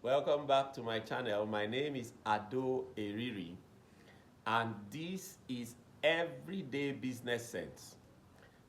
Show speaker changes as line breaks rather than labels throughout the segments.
Welcome back to my channel. My name is Ado Eriri, and this is Everyday Business Sense.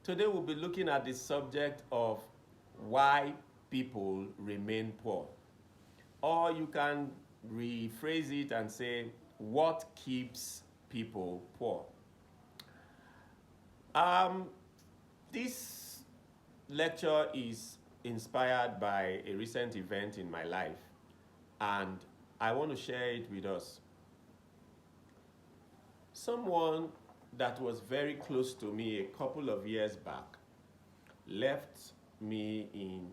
Today we'll be looking at the subject of why people remain poor. Or you can rephrase it and say, what keeps people poor? This lecture is inspired by a recent event in my life, and I want to share it with us. Someone that was very close to me a couple of years back left me in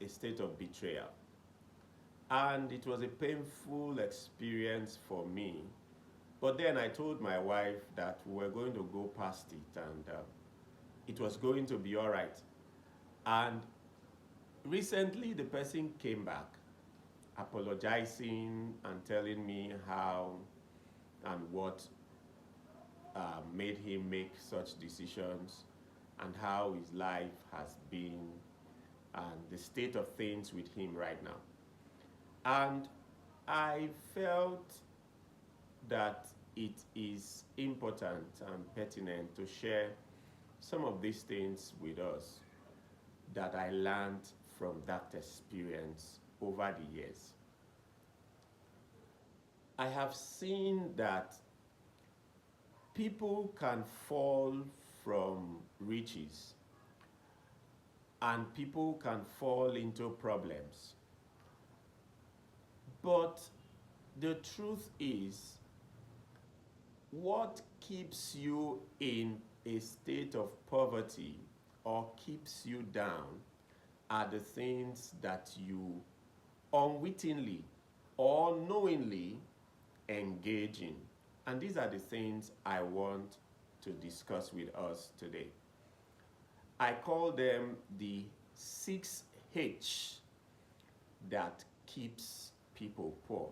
a state of betrayal. And it was a painful experience for me. But then I told my wife that we were going to go past it, and it was going to be all right. And recently the person came back apologizing and telling me how and what made him make such decisions and how his life has been and the state of things with him right now. And I felt that it is important and pertinent to share some of these things with us that I learned from that experience over the years. I have seen that people can fall from riches and people can fall into problems. But the truth is, what keeps you in a state of poverty or keeps you down are the things that you unwittingly or knowingly engage in. And these are the things I want to discuss with us today. I call them the 6H that keeps people poor.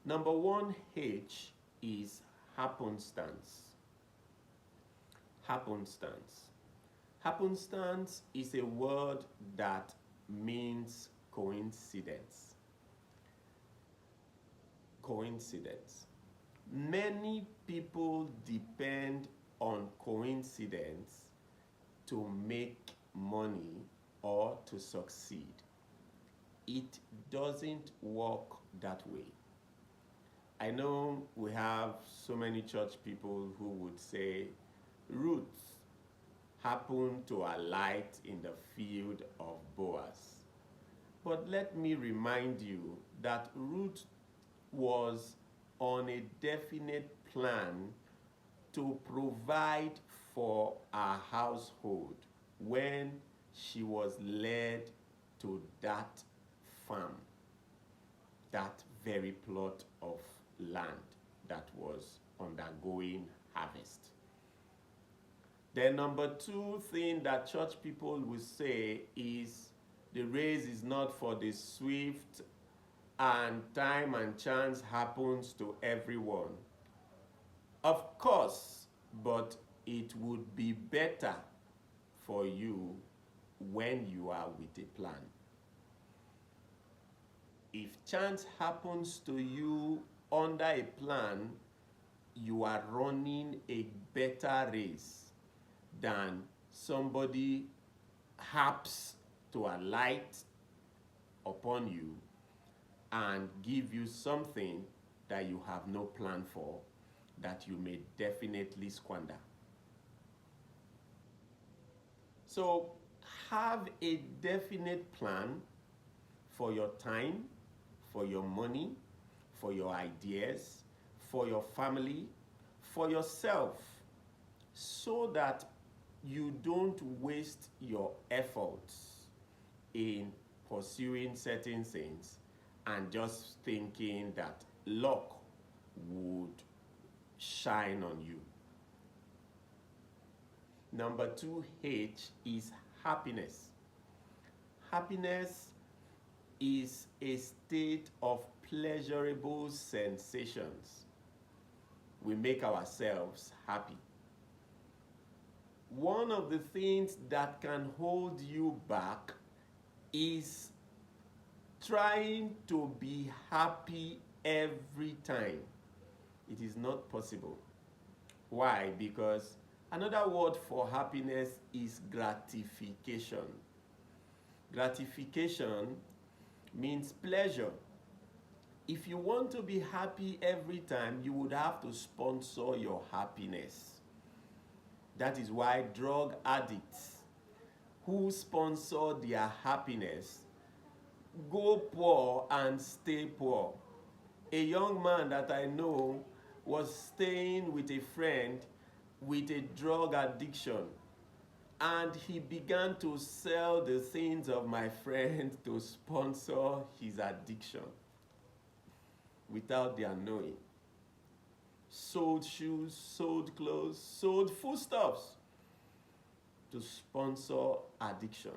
Number 1H is happenstance. Happenstance. Happenstance is a word that means coincidence. Coincidence. Many people depend on coincidence to make money or to succeed. It doesn't work that way. I know we have so many church people who would say, Ruth happened to alight in the field of Boaz. But let me remind you that Ruth was on a definite plan to provide for our household when she was led to that farm, that very plot of land that was undergoing harvest. The number 2 thing that church people will say is the race is not for the swift, and time and chance happens to everyone. Of course, but it would be better for you when you are with a plan. If chance happens to you under a plan, you are running a better race than somebody haps to alight upon you and give you something that you have no plan for, that you may definitely squander. So have a definite plan for your time, for your money, for your ideas, for your family, for yourself, so that you don't waste your efforts in pursuing certain things and just thinking that luck would shine on you. Number 2H is happiness. Happiness is a state of pleasurable sensations. We make ourselves happy. One of the things that can hold you back is trying to be happy every time. It is not possible. Why? Because another word for happiness is gratification. Gratification means pleasure. If you want to be happy every time, you would have to sponsor your happiness. That is why drug addicts who sponsor their happiness go poor and stay poor. A young man that I know was staying with a friend with a drug addiction, and he began to sell the things of my friend to sponsor his addiction without their knowing. Sold shoes, sold clothes, sold foodstuffs to sponsor addiction.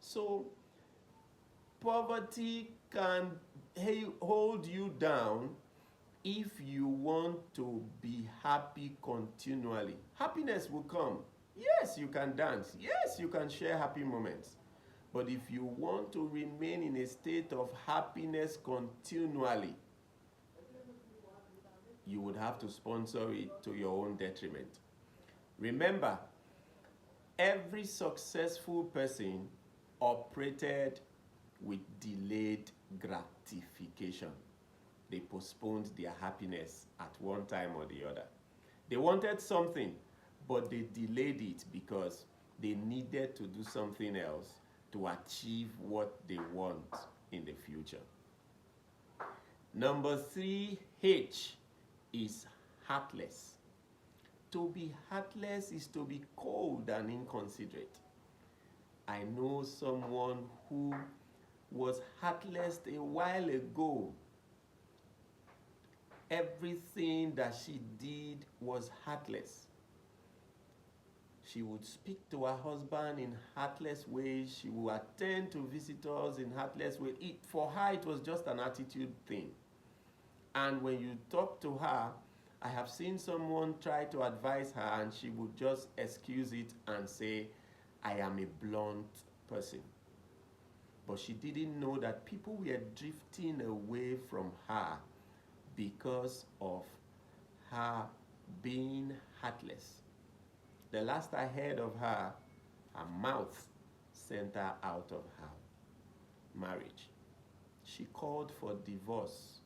So poverty can hold you down if you want to be happy continually. Happiness will come. Yes, you can dance. Yes, you can share happy moments. But if you want to remain in a state of happiness continually, you would have to sponsor it to your own detriment. Remember, every successful person operated with delayed gratification. They postponed their happiness at one time or the other. They wanted something, but they delayed it because they needed to do something else to achieve what they want in the future. Number 3H is heartless. To be heartless is to be cold and inconsiderate. I know someone who was heartless a while ago. Everything that she did was heartless. She would speak to her husband in heartless ways. She would attend to visitors in heartless ways. For her, it was just an attitude thing. And when you talk to her, I have seen someone try to advise her and she would just excuse it and say, I am a blunt person. But she didn't know that people were drifting away from her because of her being heartless. The last I heard of her, her mouth sent her out of her marriage. She called for divorce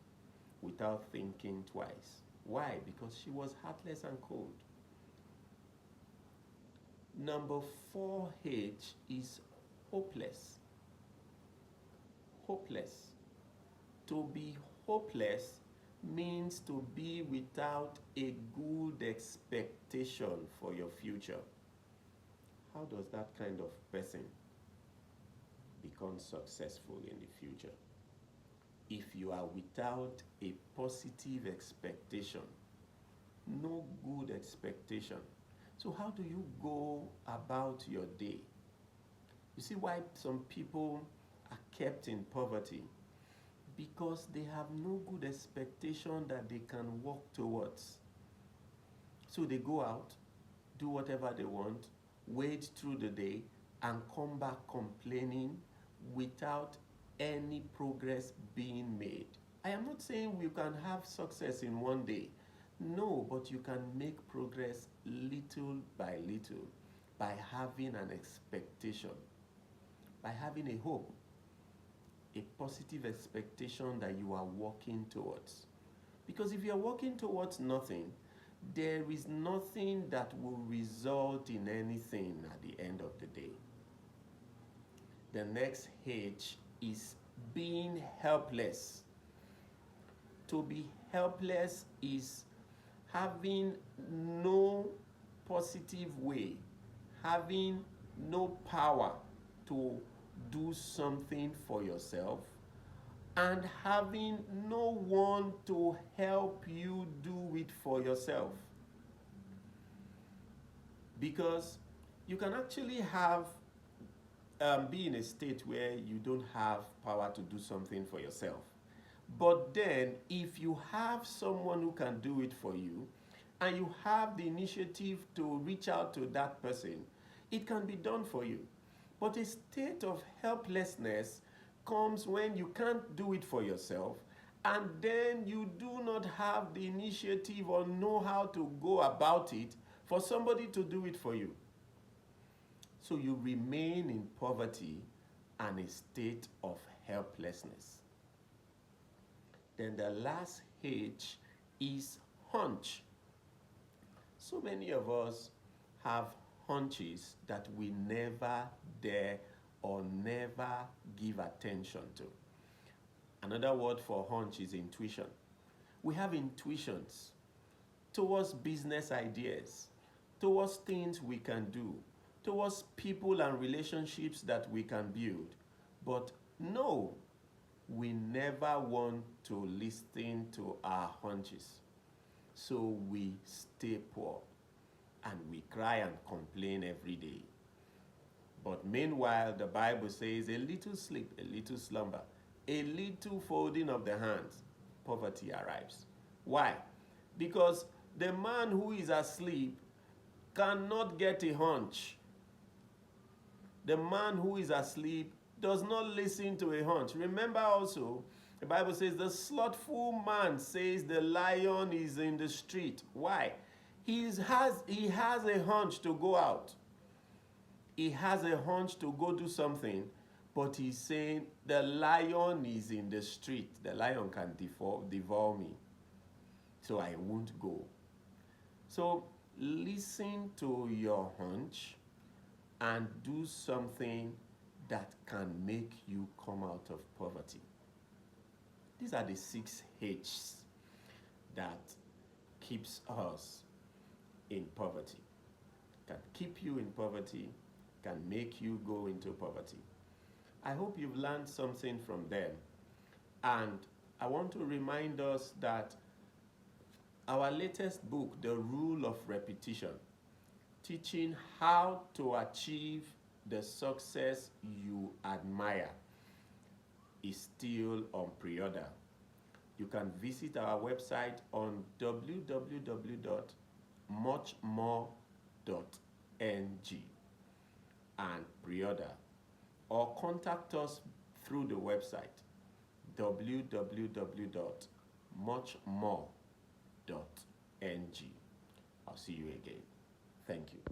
without thinking twice. Why? Because she was heartless and cold. Number 4H is hopeless. Hopeless. To be hopeless means to be without a good expectation for your future. How does that kind of person become successful in the future? If you are without a positive expectation, no good expectation. So how do you go about your day? You see why some people are kept in poverty? Because they have no good expectation that they can work towards. So they go out, do whatever they want, wade through the day, and come back complaining without any progress being made. I am not saying you can have success in one day. No, but you can make progress little by little by having an expectation, by having a hope, a positive expectation that you are working towards. Because if you are working towards nothing, there is nothing that will result in anything at the end of the day. The next H is being helpless. To be helpless is having no positive way, having no power to do something for yourself, and having no one to help you do it for yourself. Because you can actually be in a state where you don't have power to do something for yourself. But then, if you have someone who can do it for you, and you have the initiative to reach out to that person, it can be done for you. But a state of helplessness comes when you can't do it for yourself, and then you do not have the initiative or know how to go about it for somebody to do it for you. So you remain in poverty and a state of helplessness. Then the last H is hunch. So many of us have hunches that we never dare or never give attention to. Another word for hunch is intuition. We have intuitions towards business ideas, towards things we can do, towards people and relationships that we can build. But no, we never want to listen to our hunches. So we stay poor and we cry and complain every day. But meanwhile, the Bible says a little sleep, a little slumber, a little folding of the hands, poverty arrives. Why? Because the man who is asleep cannot get a hunch. The man who is asleep does not listen to a hunch. Remember also, the Bible says the slothful man says the lion is in the street. Why? He has a hunch to go out. He has a hunch to go do something, but he's saying the lion is in the street. The lion can devour me, so I won't go. So listen to your hunch and do something that can make you come out of poverty. These are the 6 H's that keeps us in poverty. Can keep you in poverty, can make you go into poverty. I hope you've learned something from them. And I want to remind us that our latest book, The Rule of Repetition, teaching how to achieve the success you admire, is still on pre-order. You can visit our website on www.muchmore.ng and pre-order, or contact us through the website www.muchmore.ng. I'll see you again. Thank you.